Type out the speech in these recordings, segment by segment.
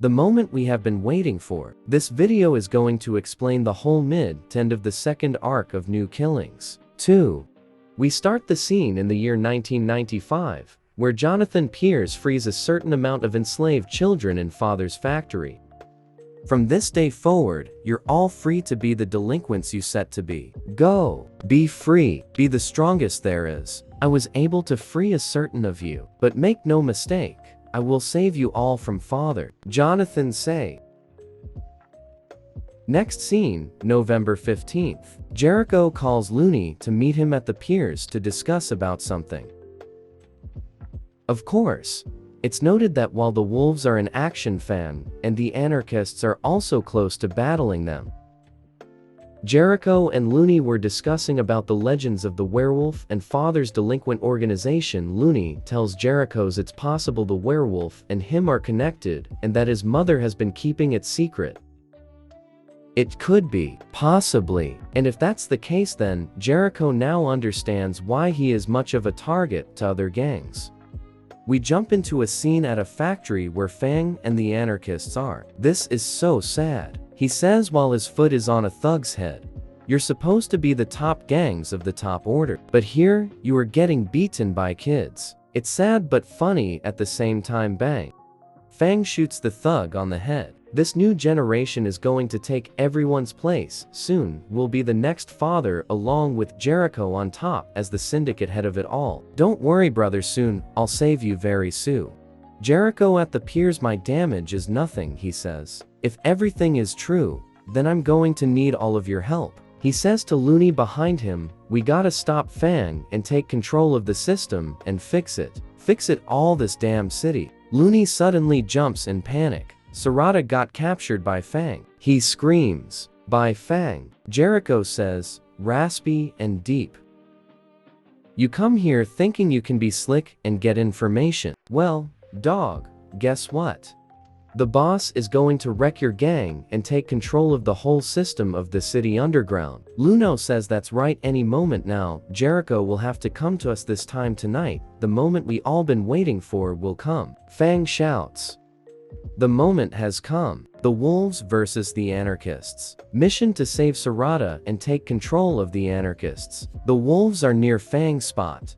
The moment we have been waiting for. This video is going to explain the whole mid to end of the second arc of New Killings 2. We start the scene in the year 1995, where Jonathan Pierce frees a certain amount of enslaved children in Father's factory. From this day forward, you're all free to be the delinquents you set to be. Go. Be free. Be the strongest there is. I was able to free a certain of you. But make no mistake, I will save you all from Father. Jonathan say. Next scene, November 15th. Jericho calls Looney to meet him at the piers to discuss about something. Of course, it's noted that while the wolves are an action fan, and the anarchists are also close to battling them. Jericho and Looney were discussing about the legends of the werewolf and Father's delinquent organization. Looney tells Jericho's it's possible the werewolf and him are connected, and that his mother has been keeping it secret. It could be, possibly, and if that's the case, then Jericho now understands why he is much of a target to other gangs. We jump into a scene at a factory where Fang and the anarchists are. This is so sad. He says while his foot is on a thug's head. You're supposed to be the top gangs of the top order. But here, you are getting beaten by kids. It's sad but funny at the same time. Bang. Fang shoots the thug on the head. This new generation is going to take everyone's place. Soon, will be the next Father along with Jericho on top as the syndicate head of it all. Don't worry brother, soon, I'll save you very soon. Jericho at the piers, my damage is nothing, he says. If everything is true, then I'm going to need all of your help. He says to Looney behind him, we gotta stop Fang and take control of the system and fix it. Fix it all, this damn city. Looney suddenly jumps in panic. Sarada got captured by Fang. He screams, by Fang. Jericho says, raspy and deep. You come here thinking you can be slick and get information. Well, dog, guess what? The boss is going to wreck your gang and take control of the whole system of the city underground. Luno says that's right, any moment now. Jericho will have to come to us this time tonight. The moment we all been waiting for will come. Fang shouts. The moment has come. The wolves versus the anarchists. Mission to save Sarada and take control of the anarchists. The wolves are near Fang's spot.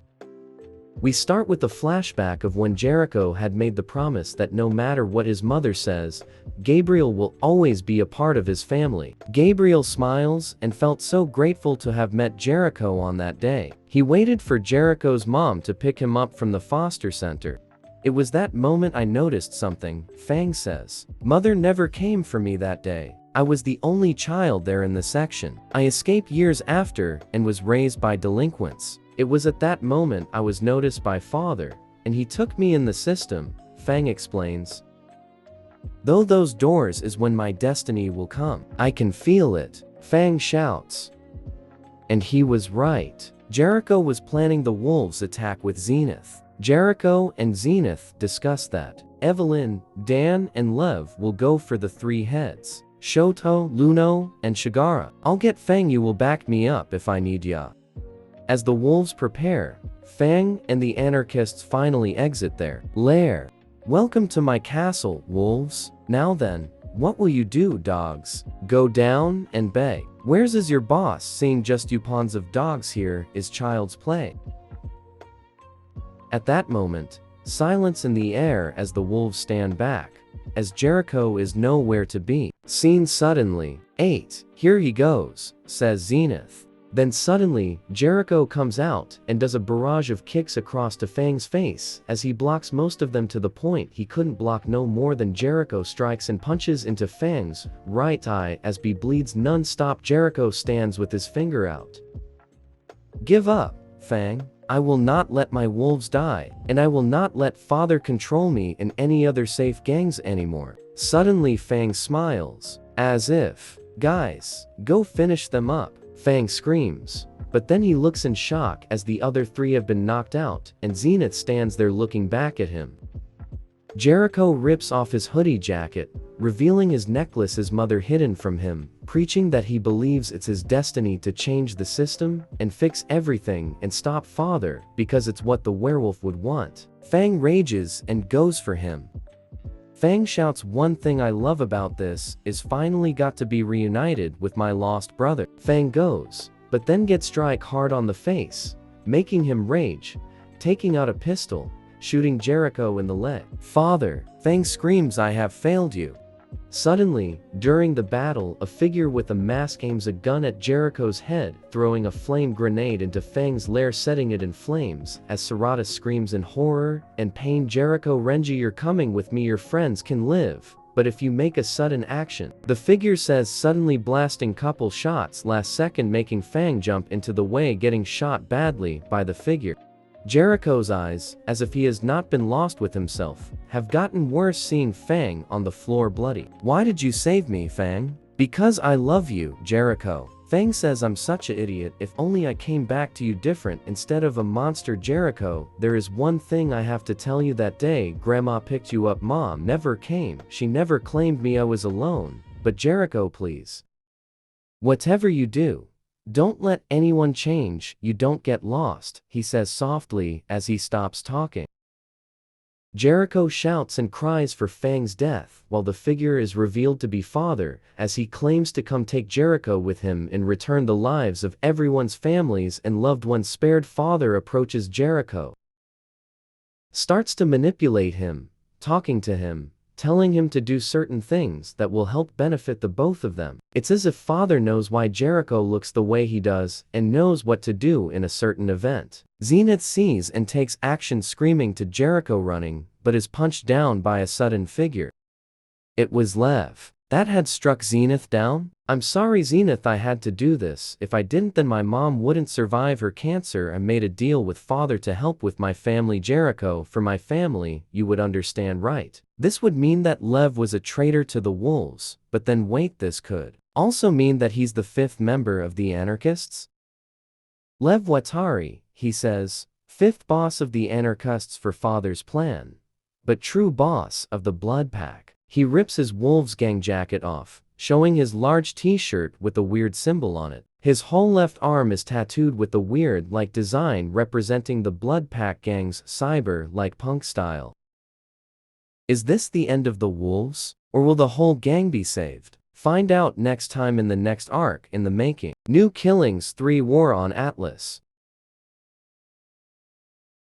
We start with the flashback of when Jericho had made the promise that no matter what his mother says, Gabriel will always be a part of his family. Gabriel smiles and felt so grateful to have met Jericho on that day. He waited for Jericho's mom to pick him up from the foster center. It was that moment I noticed something, Fang says. Mother never came for me that day. I was the only child there in the section. I escaped years after and was raised by delinquents. It was at that moment I was noticed by Father, and he took me in the system, Fang explains. Though those doors is when my destiny will come. I can feel it, Fang shouts. And he was right. Jericho was planning the wolves' attack with Zenith. Jericho and Zenith discuss that Evelyn, Dan, and Lev will go for the three heads. Shoto, Luno, and Shigara. I'll get Fang, you will back me up if I need ya. As the wolves prepare, Fang and the anarchists finally exit their lair. Welcome to my castle, wolves. Now then, what will you do, dogs? Go down and beg. Where's is your boss? Seeing just you pawns of dogs here is child's play. At that moment, silence in the air as the wolves stand back, as Jericho is nowhere to be seen. Suddenly, 8, here he goes, says Zenith. Then suddenly, Jericho comes out and does a barrage of kicks across to Fang's face as he blocks most of them to the point he couldn't block no more than. Jericho strikes and punches into Fang's right eye as B bleeds non-stop. Jericho stands with his finger out. Give up, Fang. I will not let my wolves die, and I will not let Father control me and any other safe gangs anymore. Suddenly Fang smiles, as if, guys, go finish them up. Fang screams, but then he looks in shock as the other three have been knocked out, and Zenith stands there looking back at him. Jericho rips off his hoodie jacket, revealing his necklace his mother hidden from him, preaching that he believes it's his destiny to change the system and fix everything and stop Father because it's what the werewolf would want. Fang rages and goes for him. Fang shouts, "One thing I love about this is finally got to be reunited with my lost brother." Fang goes, but then gets struck hard on the face, making him rage, taking out a pistol, shooting Jericho in the leg. "Father!" Fang screams, "I have failed you." Suddenly, during the battle, a figure with a mask aims a gun at Jericho's head, throwing a flame grenade into Fang's lair, setting it in flames. As Sarada screams in horror and pain, "Jericho, Renji, you're coming with me, your friends can live, but if you make a sudden action," the figure says, suddenly blasting couple shots last second, making Fang jump into the way, getting shot badly by the figure. Jericho's eyes, as if he has not been lost with himself, have gotten worse, seeing Fang on the floor bloody. "Why did you save me, Fang?" "Because I love you, Jericho." Fang says, "I'm such an idiot, if only I came back to you different instead of a monster." "Jericho, there is one thing I have to tell you. That day Grandma picked you up, Mom never came. She never claimed me. I was alone. But Jericho, please, whatever you do, don't let anyone change. You don't get lost," he says softly as he stops talking. Jericho shouts and cries for Fang's death, while the figure is revealed to be Father, as he claims to come take Jericho with him and return the lives of everyone's families and loved ones spared. Father approaches Jericho, starts to manipulate him, talking to him, telling him to do certain things that will help benefit the both of them. It's as if Father knows why Jericho looks the way he does and knows what to do in a certain event. Zenith sees and takes action, screaming to Jericho, running, but is punched down by a sudden figure. It was Lev. That had struck Zenith down. "I'm sorry, Zenith, I had to do this. If I didn't, then my mom wouldn't survive her cancer. I made a deal with Father to help with my family, Jericho. For my family, you would understand, right? This would mean that Lev was a traitor to the wolves, but then wait, this could also mean that he's the fifth member of the anarchists? Lev Watari," he says, "fifth boss of the anarchists for Father's plan, but true boss of the Blood Pack." He rips his Wolves Gang jacket off, showing his large t-shirt with a weird symbol on it. His whole left arm is tattooed with a weird-like design representing the Blood Pack Gang's cyber-like punk style. Is this the end of the Wolves? Or will the whole gang be saved? Find out next time in the next arc in the making. New Killings 3: War on Atlas.